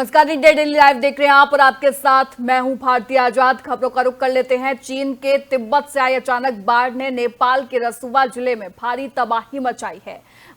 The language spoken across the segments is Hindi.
नमस्कार, इंडिया डेली लाइव देख रहे हैं आप और आपके साथ मैं हूं भारती आजाद। खबरों का रुख कर लेते हैं। चीन के तिब्बत से आई अचानक बाढ़ ने नेपाल के रसुवा जिले में भारी तबाही मचाई है।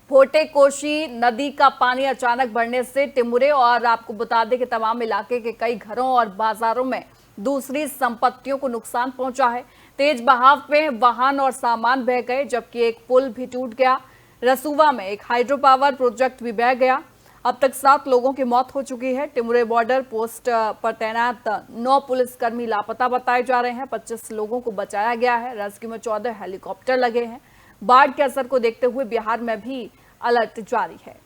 भोटे कोशी नदी का पानी अचानक बढ़ने से टिमुरे और आपको बता दें कि तमाम इलाके के कई घरों और बाजारों में दूसरी संपत्तियों को नुकसान पहुंचा है। तेज बहाव में वाहन और सामान बह गए, जबकि एक पुल भी टूट गया। रसुवा में एक हाइड्रो पावर प्रोजेक्ट भी बह गया। अब तक 7 लोगों की मौत हो चुकी है। टिमुरे बॉर्डर पोस्ट पर तैनात 9 पुलिसकर्मी लापता बताए जा रहे हैं। 25 लोगों को बचाया गया है। रेस्क्यू में 14 हेलीकॉप्टर लगे हैं। बाढ़ के असर को देखते हुए बिहार में भी अलर्ट जारी है।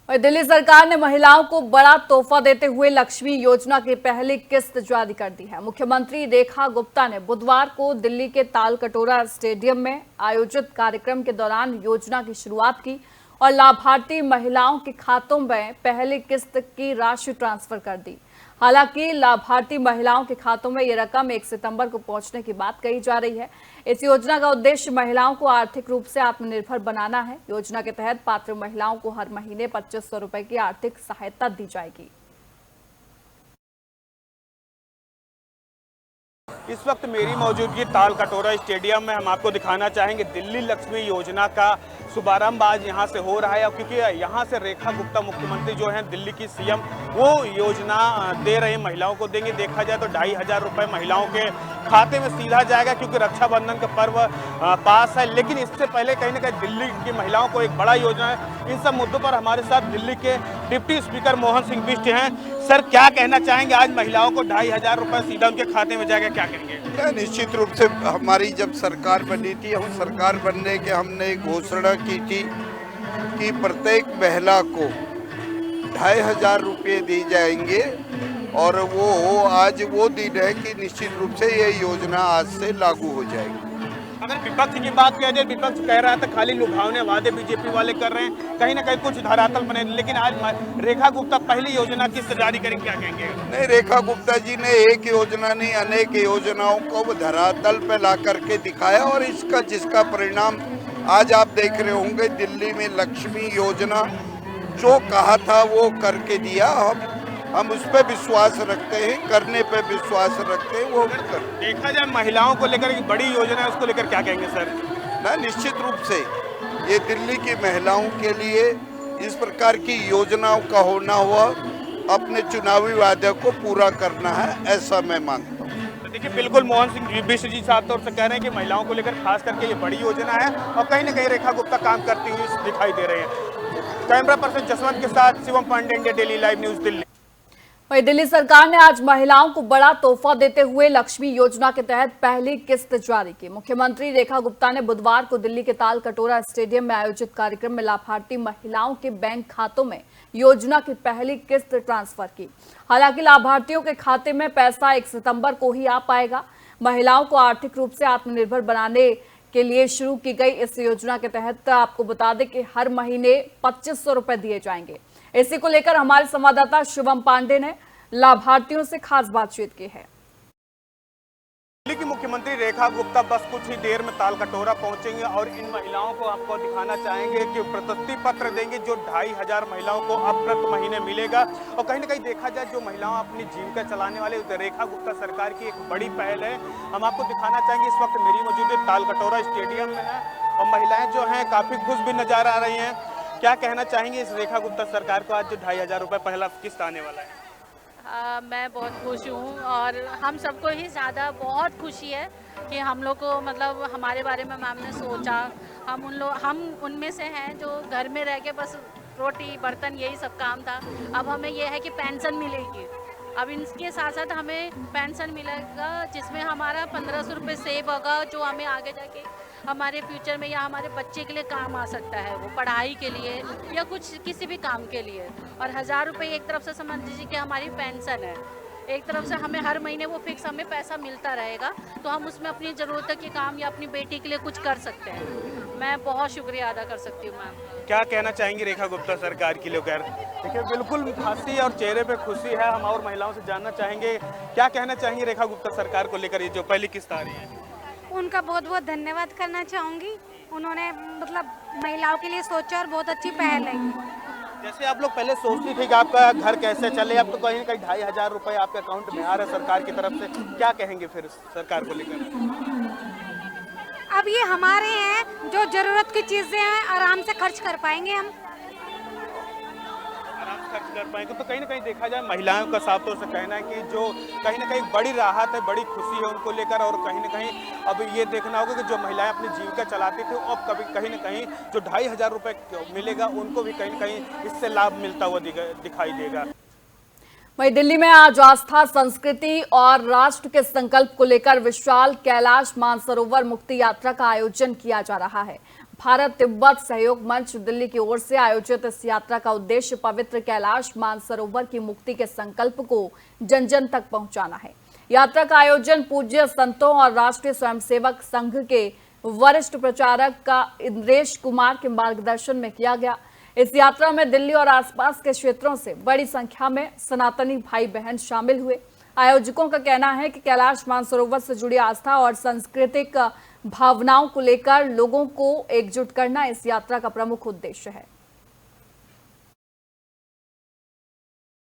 और दिल्ली सरकार ने महिलाओं को बड़ा तोहफा देते हुए लक्ष्मी योजना की पहली किस्त जारी कर दी है। मुख्यमंत्री रेखा गुप्ता ने बुधवार को दिल्ली के तालकटोरा स्टेडियम में आयोजित कार्यक्रम के दौरान योजना की शुरुआत की और लाभार्थी महिलाओं के खातों में पहली किस्त की राशि ट्रांसफर कर दी। हालांकि लाभार्थी महिलाओं के खातों में ये रकम 1 सितंबर को पहुंचने की बात कही जा रही है। इस योजना का उद्देश्य महिलाओं को आर्थिक रूप से आत्मनिर्भर बनाना है। योजना के तहत पात्र महिलाओं को हर महीने 2500 रुपए की आर्थिक सहायता दी जाएगी। इस वक्त मेरी मौजूदगी तालकटोरा स्टेडियम में। हम आपको दिखाना चाहेंगे दिल्ली लक्ष्मी योजना का शुभारंभ आज यहाँ से हो रहा है, क्योंकि यहाँ से रेखा गुप्ता मुख्यमंत्री जो हैं दिल्ली की सीएम, वो योजना दे रहे महिलाओं को देंगे। देखा जाए तो 2500 रुपये महिलाओं के खाते में सीधा जाएगा, क्योंकि रक्षाबंधन का पर्व पास है। लेकिन इससे पहले कहीं ना कहीं दिल्ली की महिलाओं को एक बड़ा योजना है। इन सब मुद्दों पर हमारे साथ दिल्ली के डिप्टी स्पीकर मोहन सिंह बिष्ट हैं। सर, क्या कहना चाहेंगे? आज महिलाओं को 2500 रुपये सीधा उनके खाते में जाएगा, क्या करेंगे? निश्चित रूप से हमारी जब सरकार बनी थी, हम सरकार बनने के हमने घोषणा की थी कि प्रत्येक महिला को 2500 रुपये दिए जाएंगे, और वो आज वो दिन है कि निश्चित रूप से ये योजना आज से लागू हो जाएगी। अगर विपक्ष की बात किया जाए, विपक्ष कह रहा था खाली लुभावने वादे बीजेपी वाले कर रहे हैं, कहीं ना कहीं कुछ धरातल बने। लेकिन आज रेखा गुप्ता पहली योजना किस्त जारी करेंगे, क्या कहेंगे? नहीं, रेखा गुप्ता जी ने एक योजना नहीं अनेक योजनाओं को धरातल पे ला करके दिखाया, और इसका जिसका परिणाम आज आप देख रहे होंगे। दिल्ली में लक्ष्मी योजना जो कहा था वो करके दिया। हम उस पर विश्वास रखते हैं, करने पे विश्वास रखते हैं, वो कर। देखा जाए महिलाओं को लेकर एक बड़ी योजना है, उसको लेकर क्या कहेंगे सर? ना, निश्चित रूप से ये दिल्ली की महिलाओं के लिए इस प्रकार की योजनाओं का होना हुआ अपने चुनावी वादे को पूरा करना है, ऐसा मैं मानता हूँ। तो देखिए, बिल्कुल मोहन सिंह बिष्ट जी साफ तौर से कह रहे हैं कि महिलाओं को लेकर खास करके ये बड़ी योजना है, और कहीं ना कहीं रेखा गुप्ता काम करती हुई दिखाई दे रहे हैं। कैमरा पर्सन जसवंत के साथ Shivam Pandey, India daily live news, Delhi. वहीं दिल्ली सरकार ने आज महिलाओं को बड़ा तोहफा देते हुए लक्ष्मी योजना के तहत पहली किस्त जारी की। मुख्यमंत्री रेखा गुप्ता ने बुधवार को दिल्ली के तालकटोरा स्टेडियम में आयोजित कार्यक्रम में लाभार्थी महिलाओं के बैंक खातों में योजना की पहली किस्त ट्रांसफर की। हालांकि लाभार्थियों के खाते में पैसा 1 सितंबर को ही आ पाएगा। महिलाओं को आर्थिक रूप से आत्मनिर्भर बनाने के लिए शुरू की गई इस योजना के तहत आपको बता दें कि हर महीने 2500 रुपए दिए जाएंगे। इसी को लेकर हमारे संवाददाता शिवम पांडे ने लाभार्थियों से खास बातचीत की है। दिल्ली की मुख्यमंत्री रेखा गुप्ता बस कुछ ही देर में तालकटोरा पहुंचेंगे, और इन महिलाओं को आपको दिखाना चाहेंगे कि प्रतिश्रुति पत्र देंगे जो 2500 महिलाओं को अब प्रति महीने मिलेगा। और कहीं ना कहीं देखा जाए, जो महिलाओं अपनी जीविका चलाने वाले रेखा गुप्ता सरकार की एक बड़ी पहल है। हम आपको दिखाना चाहेंगे, इस वक्त मेरी मौजूदगी तालकटोरा स्टेडियम में है, और महिलाएं जो हैं काफी खुश भी नजर आ रही हैं। क्या कहना चाहेंगे इस रेखा गुप्ता सरकार को आज जो 2500 रुपये पहला किस्त आने वाला है? मैं बहुत खुश हूँ, और हम सबको ही ज़्यादा बहुत खुशी है कि हम लोग को मतलब हमारे बारे में मैम ने सोचा। हम उनमें से हैं जो घर में रह के बस रोटी बर्तन यही सब काम था। अब हमें यह है कि पेंशन मिलेगी। अब इसके साथ साथ हमें पेंशन मिलेगा, जिसमें हमारा 1500 रुपये सेव होगा, जो हमें आगे जाके हमारे फ्यूचर में या हमारे बच्चे के लिए काम आ सकता है, वो पढ़ाई के लिए या कुछ किसी भी काम के लिए। और 1000 रुपये एक तरफ से समझ लीजिए कि हमारी पेंशन है, एक तरफ से हमें हर महीने वो फिक्स हमें पैसा मिलता रहेगा, तो हम उसमें अपनी ज़रूरत के काम या अपनी बेटी के लिए कुछ कर सकते हैं। मैं बहुत शुक्रिया अदा कर सकती हूँ मैम। क्या कहना चाहेंगी रेखा गुप्ता सरकार के लिए? देखिए, बिल्कुल हंसी और चेहरे पे खुशी है। हम और महिलाओं से जानना चाहेंगे क्या कहना चाहेंगी रेखा गुप्ता सरकार को लेकर, ये जो पहली किस्त आ रही है। उनका बहुत बहुत धन्यवाद करना चाहूँगी। उन्होंने मतलब महिलाओं के लिए सोचा और बहुत अच्छी पहल है ये। जैसे आप लोग पहले सोचती थी कि आपका घर कैसे चले, अब तो कहीं ना कहीं 2,500 रुपए आपके अकाउंट में आ रहे हैं सरकार की तरफ से, क्या कहेंगे फिर सरकार को लेकर? अब ये हमारे हैं, जो जरूरत की चीजें हैं आराम से खर्च कर पाएंगे हम। आराम से खर्च कर पाएंगे तो कहीं ना कहीं देखा जाए महिलाओं का साफ तौर से कहना है कि जो कहीं ना कहीं बड़ी राहत है, बड़ी खुशी है उनको लेकर। और कहीं ना कहीं अब ये देखना होगा कि जो महिलाएं अपनी जीविका चलाती थी अब कभी कहीं ना कहीं जो 2,500 रुपए मिलेगा उनको भी कहीं ना कहीं इससे लाभ मिलता हुआ दिखाई देगा। वहीं दिल्ली में आज आस्था, संस्कृति और राष्ट्र के संकल्प को लेकर विशाल कैलाश मानसरोवर मुक्ति यात्रा का आयोजन किया जा रहा है। भारत तिब्बत सहयोग मंच दिल्ली की ओर से आयोजित इस यात्रा का उद्देश्य पवित्र कैलाश मानसरोवर की मुक्ति के संकल्प को जन जन तक पहुंचाना है। यात्रा का आयोजन पूज्य संतों और राष्ट्रीय स्वयंसेवक संघ के वरिष्ठ प्रचारक का इंद्रेश कुमार के मार्गदर्शन में किया गया। इस यात्रा में दिल्ली और आसपास के क्षेत्रों से बड़ी संख्या में सनातनी भाई बहन शामिल हुए। आयोजकों का कहना है कि कैलाश मानसरोवर से जुड़ी आस्था और सांस्कृतिक भावनाओं को लेकर लोगों को एकजुट करना इस यात्रा का प्रमुख उद्देश्य है।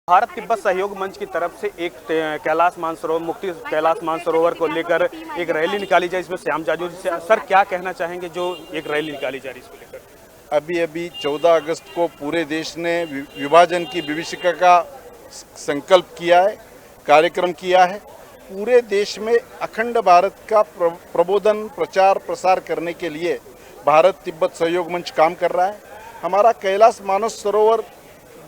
भारत तिब्बत सहयोग मंच की तरफ से एक कैलाश मानसरोवर मुक्ति कैलाश मानसरोवर को लेकर एक रैली निकाली जाए, इसमें श्याम जाजू जी से सर क्या कहना चाहेंगे जो एक रैली निकाली जा रही है इसको लेकर? अभी 14 अगस्त को पूरे देश ने विभाजन की विभीषिका का संकल्प किया है, कार्यक्रम किया है। पूरे देश में अखंड भारत का प्रबोधन, प्रचार, प्रसार करने के लिए भारत तिब्बत सहयोग मंच काम कर रहा है। हमारा कैलाश मानसरोवर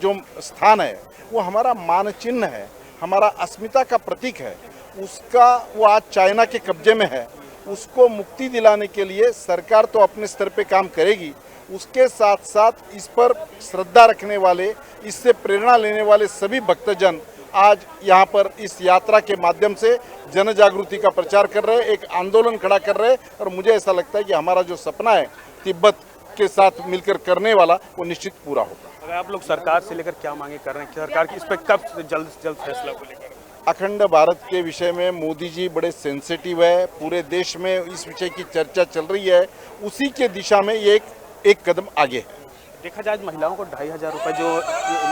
जो स्थान है वो हमारा मानचिन्ह है, हमारा अस्मिता का प्रतीक है। उसका वो आज चाइना के कब्जे में है। उसको मुक्ति दिलाने के लिए सरकार तो अपने स्तर पे काम करेगी, उसके साथ साथ इस पर श्रद्धा रखने वाले, इससे प्रेरणा लेने वाले सभी भक्तजन आज यहाँ पर इस यात्रा के माध्यम से जन जागृति का प्रचार कर रहे हैं, एक आंदोलन खड़ा कर रहे हैं। और मुझे ऐसा लगता है कि हमारा जो सपना है तिब्बत के साथ मिलकर करने वाला वो निश्चित पूरा होगा। अगर आप लोग सरकार से लेकर क्या मांगे कर रहे हैं, सरकार की इस पर कब जल्द से जल्द फैसला को लेकर? अखंड भारत के विषय में मोदी जी बड़े सेंसिटिव है, पूरे देश में इस विषय की चर्चा चल रही है, उसी के दिशा में ये एक कदम आगे है। देखा जाए महिलाओं को 2,500 रुपए जो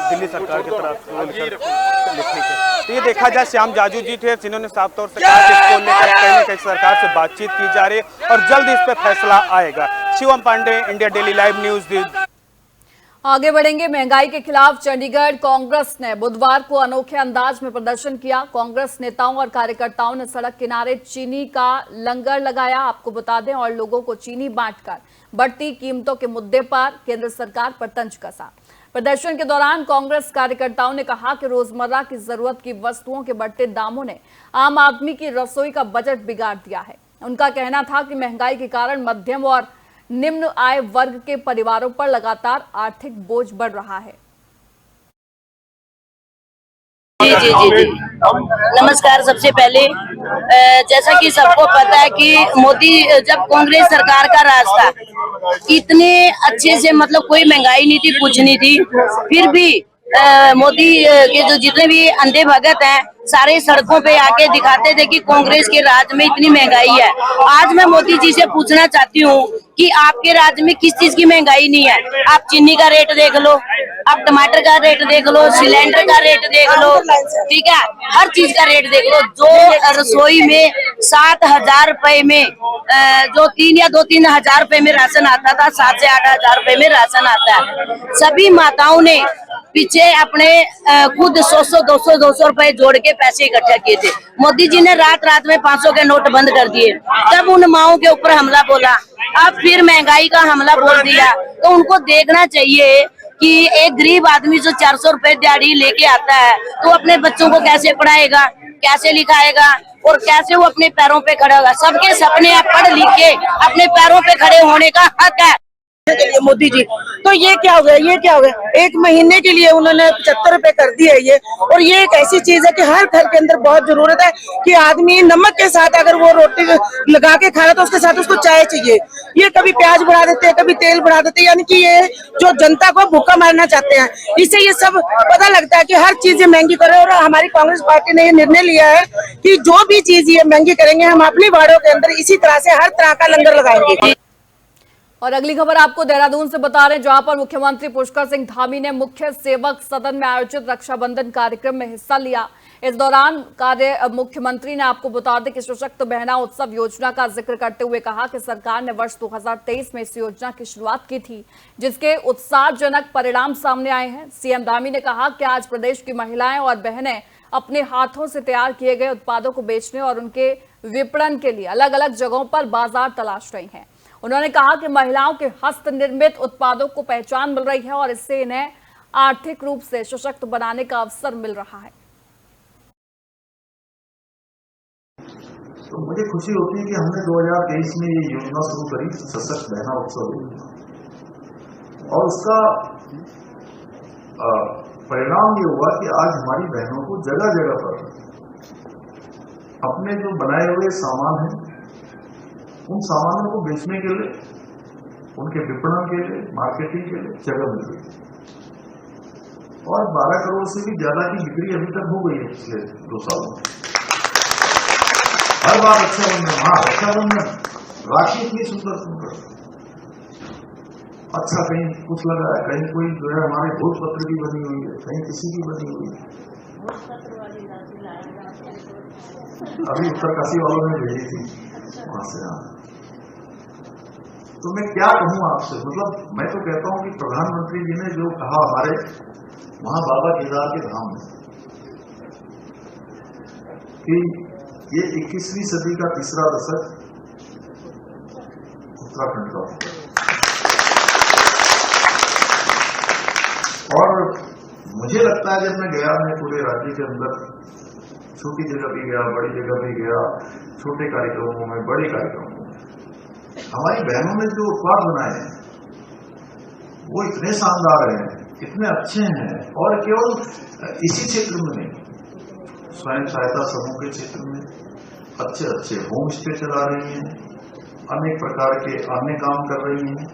दिल्ली सरकार की तरफ से लिखने के, तो ये देखा जाए श्याम जाजू जी थे जिन्होंने साफ तौर से कहा कि इसको लेकर कहीं ना कहीं सरकार से बातचीत की जा रही है और जल्द इस पर फैसला आएगा। Shivam Pandey, India daily live news. आगे बढ़ेंगे। महंगाई के खिलाफ चंडीगढ़ कांग्रेस ने बुधवार को अनोखे अंदाज में प्रदर्शन किया। कांग्रेस नेताओं और कार्यकर्ताओं ने सड़क किनारे चीनी का लंगर लगाया, आपको बता दें, और लोगों को चीनी बांटकर बढ़ती कीमतों के मुद्दे पर केंद्र सरकार पर तंज कसा। प्रदर्शन के दौरान कांग्रेस कार्यकर्ताओं ने कहा कि रोजमर्रा की जरूरत की वस्तुओं के बढ़ते दामों ने आम आदमी की रसोई का बजट बिगाड़ दिया है। उनका कहना था कि महंगाई के कारण मध्यम और निम्न आय वर्ग के परिवारों पर लगातार आर्थिक बोझ बढ़ रहा है। जी जी जी जी नमस्कार। सबसे पहले जैसा कि सबको पता है कि मोदी जब कांग्रेस सरकार का राज था इतने अच्छे से मतलब कोई महंगाई नहीं थी, कुछ नहीं थी। फिर भी मोदी के जो जितने भी अंधे भगत हैं सारे सड़कों पे आके दिखाते थे कि कांग्रेस के राज में इतनी महंगाई है। आज मैं मोदी जी से पूछना चाहती हूँ कि आपके राज्य में किस चीज की महंगाई नहीं है? आप चीनी का रेट देख लो, आप टमाटर का रेट देख लो, सिलेंडर का रेट देख लो, ठीक है, हर चीज का रेट देख लो। जो रसोई में 7,000 रुपए में जो 3 या 2-3 हजार रुपए में राशन आता था, 7 से 8 हजार रुपए में राशन आता है। सभी माताओं ने पीछे अपने खुद 100-200 रुपए जोड़ के पैसे इकट्ठा किए थे। मोदी जी ने रात रात में 500 के नोट बंद कर दिए। तब उन माओं के ऊपर हमला बोला, अब फिर महंगाई का हमला बोल दिया। तो उनको देखना चाहिए कि एक गरीब आदमी जो 400 रुपए दिहाड़ी लेके आता है तो अपने बच्चों को कैसे पढ़ाएगा, कैसे लिखाएगा और कैसे वो अपने पैरों पे खड़ा होगा। सबके सपने पढ़ लिख के अपने पैरों पे खड़े होने का हक है। के लिए मोदी जी, तो ये क्या हो गया, ये क्या हो गया, 1 महीने के लिए उन्होंने 75 रुपए कर दिए ये। और ये एक ऐसी चीज है कि हर घर के अंदर बहुत जरूरत है कि आदमी नमक के साथ अगर वो रोटी लगा के खा रहा तो उसके साथ उसको चाय चाहिए। ये कभी प्याज बढ़ा देते हैं, कभी तेल बढ़ा देते हैं, यानी कि ये जो जनता को भूखा मारना चाहते हैं। इससे ये सब पता लगता है कि हर चीज ये महंगी कर रहे हैं। और हमारी कांग्रेस पार्टी ने ये निर्णय लिया है कि जो भी चीज ये महंगी करेंगे, हम अपनी वार्डों के अंदर इसी तरह से हर तरह का लंगर लगाएंगे। और अगली खबर आपको देहरादून से बता रहे हैं, जहां पर मुख्यमंत्री पुष्कर सिंह धामी ने मुख्य सेवक सदन में आयोजित रक्षाबंधन कार्यक्रम में हिस्सा लिया। इस दौरान मुख्यमंत्री ने आपको बता दें कि सशक्त बहना उत्सव योजना का जिक्र करते हुए कहा कि सरकार ने वर्ष 2023 में इस योजना की शुरुआत की थी, जिसके उत्साहजनक परिणाम सामने आए हैं। सीएम धामी ने कहा कि आज प्रदेश की महिलाएं और बहनें अपने हाथों से तैयार किए गए उत्पादों को बेचने और उनके विपणन के लिए अलग अलग जगहों पर बाजार तलाश रही हैं। उन्होंने कहा कि महिलाओं के हस्त निर्मित उत्पादों को पहचान मिल रही है और इससे इन्हें आर्थिक रूप से सशक्त बनाने का अवसर मिल रहा है। तो मुझे खुशी होती है कि हमने 2023 में ये योजना शुरू करी, सशक्त बहना उत्सव योजना, और उसका परिणाम ये हुआ कि आज हमारी बहनों को जगह जगह पर अपने जो बनाए हुए सामान हैं उन सामानों को बेचने के लिए, उनके विपणन के लिए, मार्केटिंग के लिए जगह मिल गई। और 12 करोड़ से भी ज्यादा की बिक्री अभी तक हो गई है पिछले 2 सालों में। हर बार रक्षाबंधन, हाँ रक्षाबंधन, राखी इतनी सुंदर सुंदर, अच्छा कहीं कुछ लगा है, कहीं कोई जो है हमारे भोजपत्र की बनी हुई है, कहीं किसी की बनी हुई है। अभी उत्तरकाशी वालों ने भेजी थी वहां से। तो मैं क्या कहूं आपसे, मतलब मैं तो कहता हूं कि प्रधानमंत्री जी ने जो कहा हमारे वहां बाबा केदार के धाम में कि ये 21वीं सदी का तीसरा दशक उत्तराखंड का होगा। और मुझे लगता है जब मैं गया, मैं पूरे राज्य के अंदर छोटी जगह भी गया, बड़ी जगह भी गया, छोटे कार्यक्रमों में, बड़े कार्यक्रमों में, हमारी बहनों ने जो उत्पाद बनाए हैं वो इतने शानदार हैं, इतने अच्छे हैं। और केवल इसी क्षेत्र में नहीं, स्वयं सहायता समूह के क्षेत्र में अच्छे अच्छे होम स्टे चला रही हैं, अनेक प्रकार के अन्य काम कर रही हैं,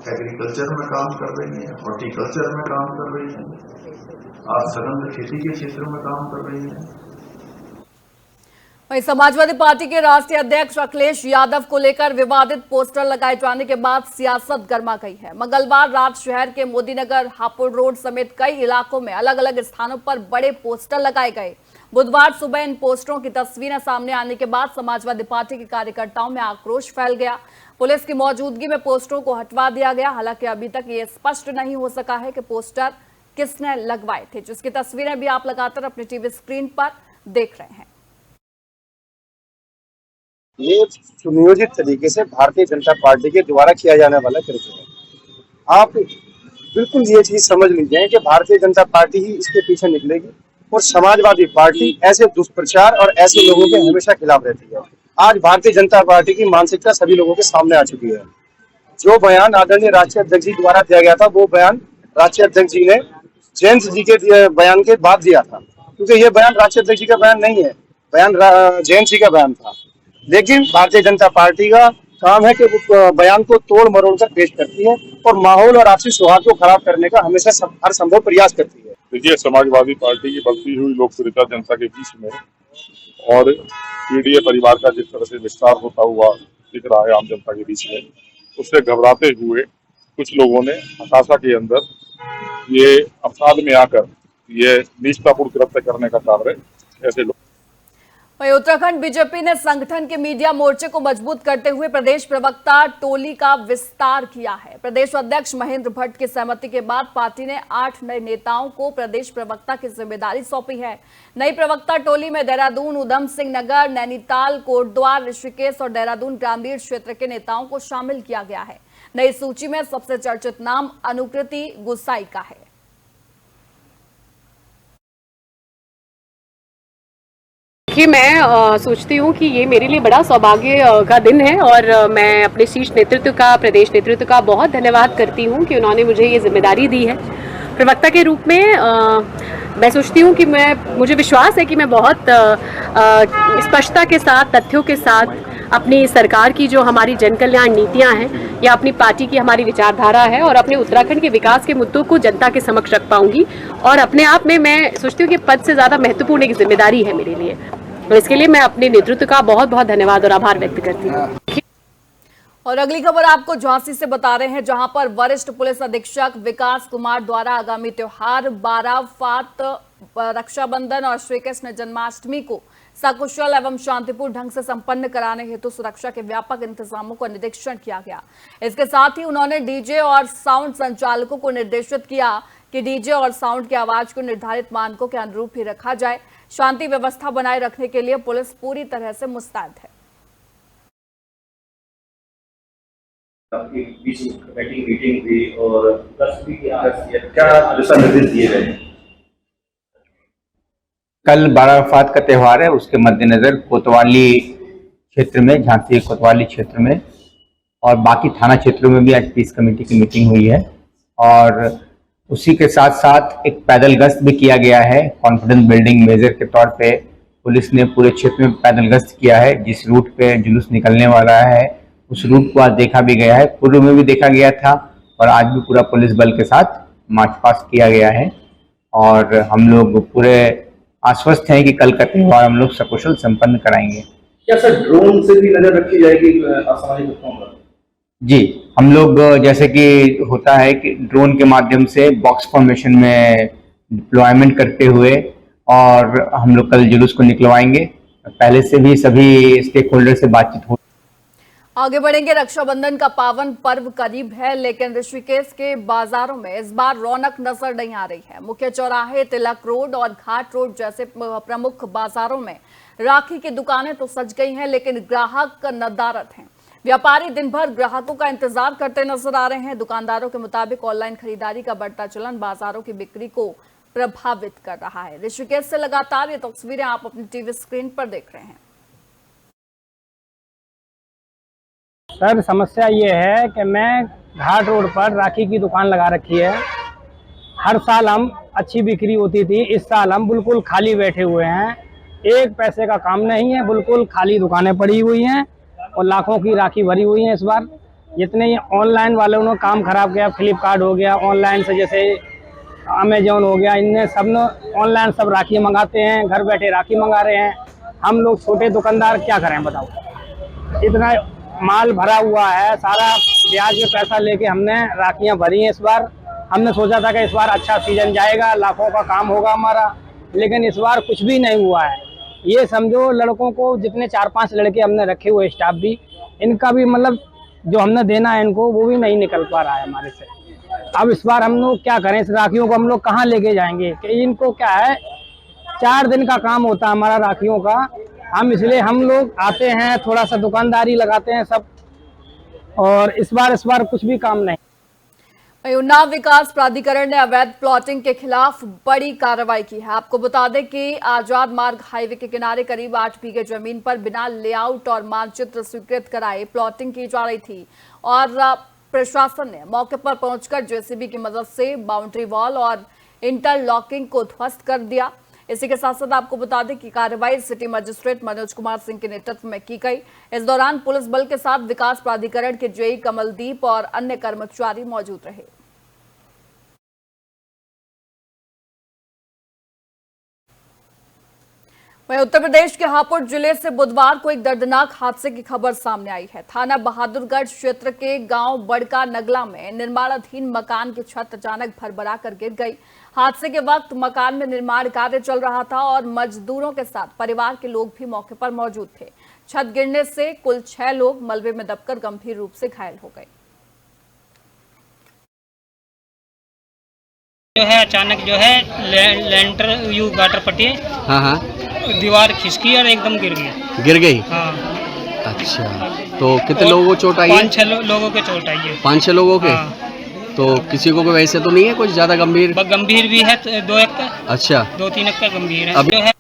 एग्रीकल्चर में काम कर रही हैं, हॉर्टिकल्चर में काम कर रही हैं, आज सघन खेती के क्षेत्र में काम कर रही हैं। वहीं समाजवादी पार्टी के राष्ट्रीय अध्यक्ष अखिलेश यादव को लेकर विवादित पोस्टर लगाए जाने के बाद सियासत गर्मा गई है। मंगलवार रात शहर के मोदीनगर, हापुड़ रोड समेत कई इलाकों में अलग अलग स्थानों पर बड़े पोस्टर लगाए गए। बुधवार सुबह इन पोस्टरों की तस्वीरें सामने आने के बाद समाजवादी पार्टी के कार्यकर्ताओं में आक्रोश फैल गया। पुलिस की मौजूदगी में पोस्टरों को हटवा दिया गया। हालांकि अभी तक ये स्पष्ट नहीं हो सका है कि पोस्टर किसने लगवाए थे, जिसकी तस्वीरें भी आप लगातार अपने टीवी स्क्रीन पर देख रहे हैं। ये सुनियोजित तरीके से भारतीय जनता पार्टी के द्वारा किया जाने वाला कृत्य है। आप बिल्कुल ये चीज समझ लीजिए कि भारतीय जनता पार्टी ही इसके पीछे निकलेगी और समाजवादी पार्टी ऐसे दुष्प्रचार और ऐसे लोगों के हमेशा खिलाफ रहती है। आज भारतीय जनता पार्टी की मानसिकता सभी लोगों के सामने आ चुकी है। जो बयान आदरणीय राष्ट्रीय अध्यक्ष जी द्वारा दिया गया था, वो बयान राष्ट्रीय अध्यक्ष जी ने जैन जी के बयान के बाद दिया था, क्योंकि ये बयान राष्ट्रीय अध्यक्ष जी का बयान नहीं है, बयान जैन जी का बयान था। लेकिन भारतीय जनता पार्टी का काम है कि वो बयान को तोड़ मरोड़ कर पेश करती है और माहौल और आपसी सौहार्द को खराब करने का हमेशा हर संभव प्रयास करती है। देखिए, समाजवादी पार्टी की बढ़ती हुई लोकप्रियता जनता के बीच में और पीडीए परिवार का जिस तरह से विस्तार होता हुआ दिख रहा है आम जनता के बीच में, उससे घबराते हुए कुछ लोगों ने हताशा के अंदर ये अवसाद में आकर ये नीचतापूर्ण कृत्य करने का कार्य ऐसे लोग। वहीं उत्तराखंड बीजेपी ने संगठन के मीडिया मोर्चे को मजबूत करते हुए प्रदेश प्रवक्ता टोली का विस्तार किया है। प्रदेश अध्यक्ष महेंद्र भट्ट की सहमति के बाद पार्टी ने 8 नए नेताओं को प्रदेश प्रवक्ता की जिम्मेदारी सौंपी है। नई प्रवक्ता टोली में देहरादून, उधम सिंह नगर, नैनीताल, कोटद्वार, ऋषिकेश और देहरादून ग्रामीण क्षेत्र के नेताओं को शामिल किया गया है। नई सूची में सबसे चर्चित नाम अनुकृति गुसाई का है। देखिए, मैं सोचती हूँ कि ये मेरे लिए बड़ा सौभाग्य का दिन है और मैं अपने शीर्ष नेतृत्व का, प्रदेश नेतृत्व का बहुत धन्यवाद करती हूँ कि उन्होंने मुझे ये जिम्मेदारी दी है प्रवक्ता के रूप में। मैं सोचती हूँ कि मुझे विश्वास है कि मैं बहुत स्पष्टता के साथ, तथ्यों के साथ अपनी सरकार की जो हमारी जन कल्याण नीतियाँ हैं या अपनी पार्टी की हमारी विचारधारा है और अपने उत्तराखंड के विकास के मुद्दों को जनता के समक्ष रख पाऊंगी। और अपने आप में मैं सोचती हूँ कि पद से ज़्यादा महत्वपूर्ण एक जिम्मेदारी है मेरे लिए, तो इसके लिए मैं अपने नेतृत्व का बहुत बहुत धन्यवाद और आभार व्यक्त करती हूँ। और अगली खबर आपको झांसी से बता रहे हैं, जहां पर वरिष्ठ पुलिस अधीक्षक विकास कुमार द्वारा आगामी त्योहार बाराफात, रक्षाबंधन और श्री कृष्ण जन्माष्टमी को सकुशल एवं शांतिपूर्ण ढंग से संपन्न कराने हेतु सुरक्षा के व्यापक इंतजामों का निरीक्षण किया गया। इसके साथ ही उन्होंने डीजे और साउंड संचालकों को निर्देशित किया कि डीजे और साउंड की आवाज को निर्धारित मानकों के अनुरूप ही रखा जाए। शांति व्यवस्था बनाए रखने के लिए पुलिस पूरी तरह से मुस्तैद है। मीटिंग हुई और क्या दिशा निर्देश दिए गए? कल बाराफात का त्यौहार है, उसके मद्देनजर कोतवाली क्षेत्र में, झांसी कोतवाली क्षेत्र में और बाकी थाना क्षेत्रों में भी आज पीस कमेटी की मीटिंग हुई है और उसी के साथ साथ एक पैदल गश्त भी किया गया है। कॉन्फिडेंस बिल्डिंग मेजर के तौर पे पुलिस ने पूरे क्षेत्र में पैदल गश्त किया है। जिस रूट पे जुलूस निकलने वाला है उस रूट को आज देखा भी गया है, पूर्व में भी देखा गया था और आज भी पूरा पुलिस बल के साथ मार्च पास्ट किया गया है और हम लोग पूरे आश्वस्त हैं कि कल का त्यौहार हम लोग सकुशल संपन्न कराएंगे। क्या सर ड्रोन से भी नजर रखी जाएगी असामाजिक तत्वों पर? जी, हम लोग जैसे कि होता है कि ड्रोन के माध्यम से बॉक्स फॉर्मेशन में डिप्लॉयमेंट करते हुए और हम लोग कल जुलूस को निकलवाएंगे। पहले से भी सभी स्टेक होल्डर से बातचीत हो। आगे बढ़ेंगे। रक्षाबंधन का पावन पर्व करीब है, लेकिन ऋषिकेश के बाजारों में इस बार रौनक नजर नहीं आ रही है। मुख्य चौराहे, तिलक रोड और घाट रोड जैसे प्रमुख बाजारों में राखी की दुकानें तो सज गई हैं, लेकिन ग्राहक नदारद हैं। व्यापारी दिन भर ग्राहकों का इंतजार करते नजर आ रहे हैं। दुकानदारों के मुताबिक ऑनलाइन खरीदारी का बढ़ता चलन बाजारों की बिक्री को प्रभावित कर रहा है। ऋषिकेश से लगातार ये तस्वीरें आप अपनी टीवी स्क्रीन पर देख रहे हैं। सर, समस्या ये है कि मैं घाट रोड पर राखी की दुकान लगा रखी है। हर साल हम अच्छी बिक्री होती थी, इस साल हम बिल्कुल खाली बैठे हुए हैं। एक पैसे का काम नहीं है, बिल्कुल खाली दुकानें पड़ी हुई हैं और लाखों की राखी भरी हुई हैं। इस बार जितने ये ऑनलाइन वालों ने काम खराब किया, फ्लिपकार्ट हो गया, ऑनलाइन से जैसे अमेजोन हो गया, इनने सब ने ऑनलाइन सब राखी मंगाते हैं, घर बैठे राखी मंगा रहे हैं। हम लोग छोटे दुकानदार क्या करें बताओ? इतना माल भरा हुआ है, सारा ब्याज में पैसा लेके हमने राखियां भरी हैं। इस बार हमने सोचा था कि इस बार अच्छा सीजन जाएगा, लाखों का काम होगा हमारा, लेकिन इस बार कुछ भी नहीं हुआ है। ये समझो लड़कों को जितने 4-5 लड़के हमने रखे हुए, स्टाफ भी, इनका भी मतलब जो हमने देना है इनको वो भी नहीं निकल पा रहा है हमारे से। अब इस बार हम लोग क्या करें? इस राखियों को हम लोग कहाँ लेके जाएंगे? कि इनको क्या है, 4 दिन का काम होता है हमारा राखियों का। हम इसलिए हम लोग आते हैं, थोड़ा सा दुकानदारी लगाते हैं सब, और इस बार कुछ भी काम नहीं। उन्नाव विकास प्राधिकरण ने अवैध प्लॉटिंग के खिलाफ बड़ी कार्रवाई की है। आपको बता दें कि आजाद मार्ग हाईवे के किनारे करीब 8 बीघे जमीन पर बिना लेआउट और मानचित्र स्वीकृत कराए प्लॉटिंग की जा रही थी और प्रशासन ने मौके पर पहुंचकर जेसीबी की मदद से बाउंड्री वॉल और इंटरलॉकिंग को ध्वस्त कर दिया। इसी के साथ साथ आपको बता दें कि कार्रवाई सिटी मजिस्ट्रेट मनोज कुमार सिंह के नेतृत्व में की गई। इस दौरान पुलिस बल के साथ विकास प्राधिकरण के जेई कमलदीप और अन्य कर्मचारी मौजूद रहे। वहीं उत्तर प्रदेश के हापुड़ जिले से बुधवार को एक दर्दनाक हादसे की खबर सामने आई है। थाना बहादुरगढ़ क्षेत्र के गांव बड़का नगला में निर्माणाधीन मकान की छत अचानक भरभरा कर गिर गई। हादसे के वक्त मकान में निर्माण कार्य चल रहा था और मजदूरों के साथ परिवार के लोग भी मौके पर मौजूद थे। छत गिरने से कुल 6 लोग मलबे में दबकर गंभीर रूप से घायल हो गए। जो है अचानक जो है लेंटर यू गाटर पट्टी दीवार खिसकी और एकदम गिर गई। हाँ। अच्छा, तो कितने लोगों को चोट आई है? 5-6 लोगों के चोट आई है। 5-6 लोगों के? हाँ। तो किसी को वैसे तो नहीं है कुछ ज्यादा गंभीर? गंभीर भी है 2-1 का। अच्छा, 2-3 का गंभीर है। अब जो है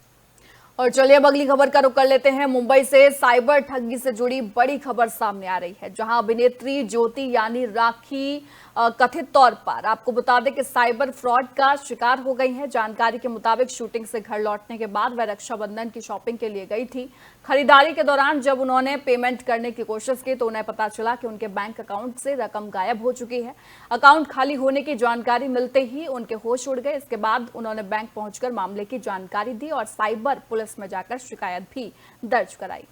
और चलिए अब अगली खबर का रुख कर लेते हैं। मुंबई से साइबर ठगी से जुड़ी बड़ी खबर सामने आ रही है, जहां अभिनेत्री ज्योति यानी राखी कथित तौर पर आपको बता दें कि साइबर फ्रॉड का शिकार हो गई है। जानकारी के मुताबिक शूटिंग से घर लौटने के बाद वह रक्षाबंधन की शॉपिंग के लिए गई थी। खरीदारी के दौरान जब उन्होंने पेमेंट करने की कोशिश की तो उन्हें पता चला कि उनके बैंक अकाउंट से रकम गायब हो चुकी है। अकाउंट खाली होने की जानकारी मिलते ही उनके होश उड़ गए। इसके बाद उन्होंने बैंक पहुंचकर मामले की जानकारी दी और साइबर पुलिस में जाकर शिकायत भी दर्ज कराई।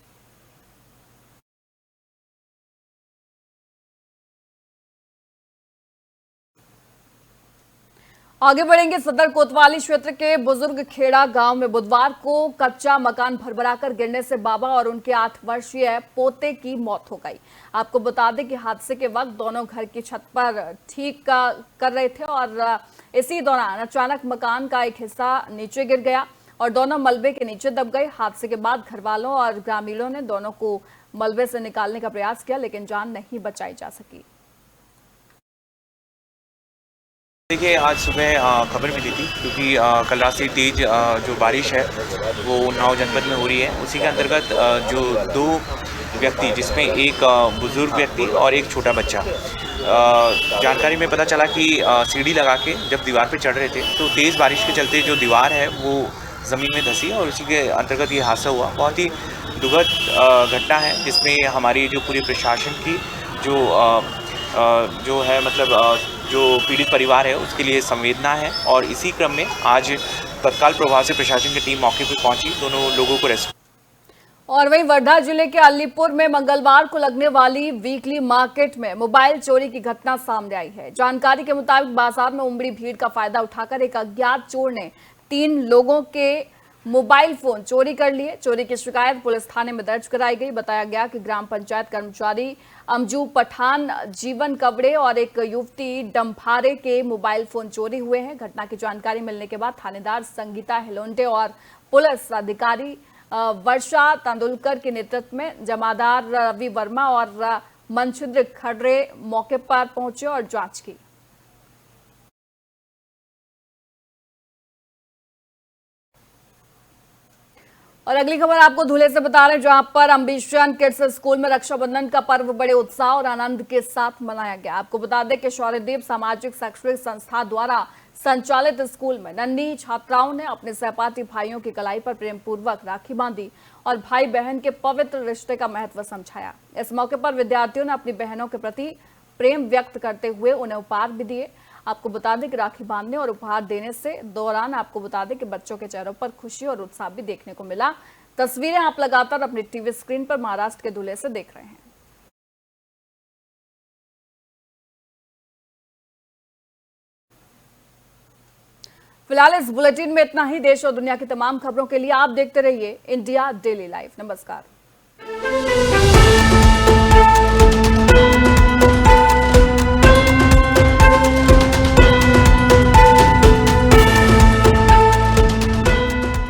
आगे बढ़ेंगे। सदर कोतवाली क्षेत्र के बुजुर्ग खेड़ा गांव में बुधवार को कच्चा मकान भरभराकर गिरने से बाबा और उनके 8 वर्षीय पोते की मौत हो गई। आपको बता दें कि हादसे के वक्त दोनों घर की छत पर ठीक कर रहे थे और इसी दौरान अचानक मकान का एक हिस्सा नीचे गिर गया और दोनों मलबे के नीचे दब गए। हादसे के बाद घर वालों और ग्रामीणों ने दोनों को मलबे से निकालने का प्रयास किया, लेकिन जान नहीं बचाई जा सकी। देखिए, आज सुबह खबर मिली थी क्योंकि कल रात से तेज जो बारिश है वो उन्नाव जनपद में हो रही है। उसी के अंतर्गत जो 2 व्यक्ति, जिसमें एक बुजुर्ग व्यक्ति और एक छोटा बच्चा, जानकारी में पता चला कि सीढ़ी लगा के जब दीवार पे चढ़ रहे थे तो तेज़ बारिश के चलते जो दीवार है वो ज़मीन में धंसी और उसी के अंतर्गत ये हादसा हुआ। बहुत ही दुखद घटना है, जिसमें हमारी जो पूरी प्रशासन की जो है मतलब जो पीड़ित परिवार है उसके लिए संवेदना है। और इसी क्रम में आज तत्काल प्रभाव से प्रशासन की टीम मौके पर पहुंची, दोनों लोगों को रेस्क्यू। और वहीं वर्धा जिले के अलीपुर में मंगलवार को लगने वाली वीकली मार्केट में मोबाइल चोरी की घटना सामने आई है। जानकारी के मुताबिक बाजार में उमड़ी भीड़ का फायदा उठाकर एक अज्ञात चोर ने 3 लोगों के मोबाइल फोन चोरी कर लिए। चोरी की शिकायत पुलिस थाने में दर्ज कराई गई। बताया गया कि ग्राम पंचायत कर्मचारी अमजू पठान, जीवन कवड़े और एक युवती डम्भारे के मोबाइल फोन चोरी हुए हैं। घटना की जानकारी मिलने के बाद थानेदार संगीता हिलोंटे और पुलिस अधिकारी वर्षा तेंदुलकर के नेतृत्व में जमादार रवि वर्मा और मनचिंद्र खड़रे मौके पर पहुंचे और जांच की। और अगली खबर आपको धुले से बता रहे हैं, जहां पर अम्बिशन किड्स स्कूल में रक्षाबंधन का पर्व बड़े उत्साह और आनंद के साथ मनाया गया। आपको बता दें कि शौर्यदेव सामाजिक शैक्षणिक संस्था द्वारा संचालित स्कूल में नन्ही छात्राओं ने अपने सहपाठी भाइयों की कलाई पर प्रेम पूर्वक राखी बांधी और भाई बहन के पवित्र रिश्ते का महत्व समझाया। इस मौके पर विद्यार्थियों ने अपनी बहनों के प्रति प्रेम व्यक्त करते हुए उन्हें उपहार भी दिए। आपको बता दें कि राखी बांधने और उपहार देने से दौरान आपको बता दें कि बच्चों के चेहरों पर खुशी और उत्साह भी देखने को मिला। तस्वीरें आप लगातार अपनी टीवी स्क्रीन पर महाराष्ट्र के धुले से देख रहे हैं। फिलहाल इस बुलेटिन में इतना ही। देश और दुनिया की तमाम खबरों के लिए आप देखते रहिए इंडिया डेली लाइव। नमस्कार।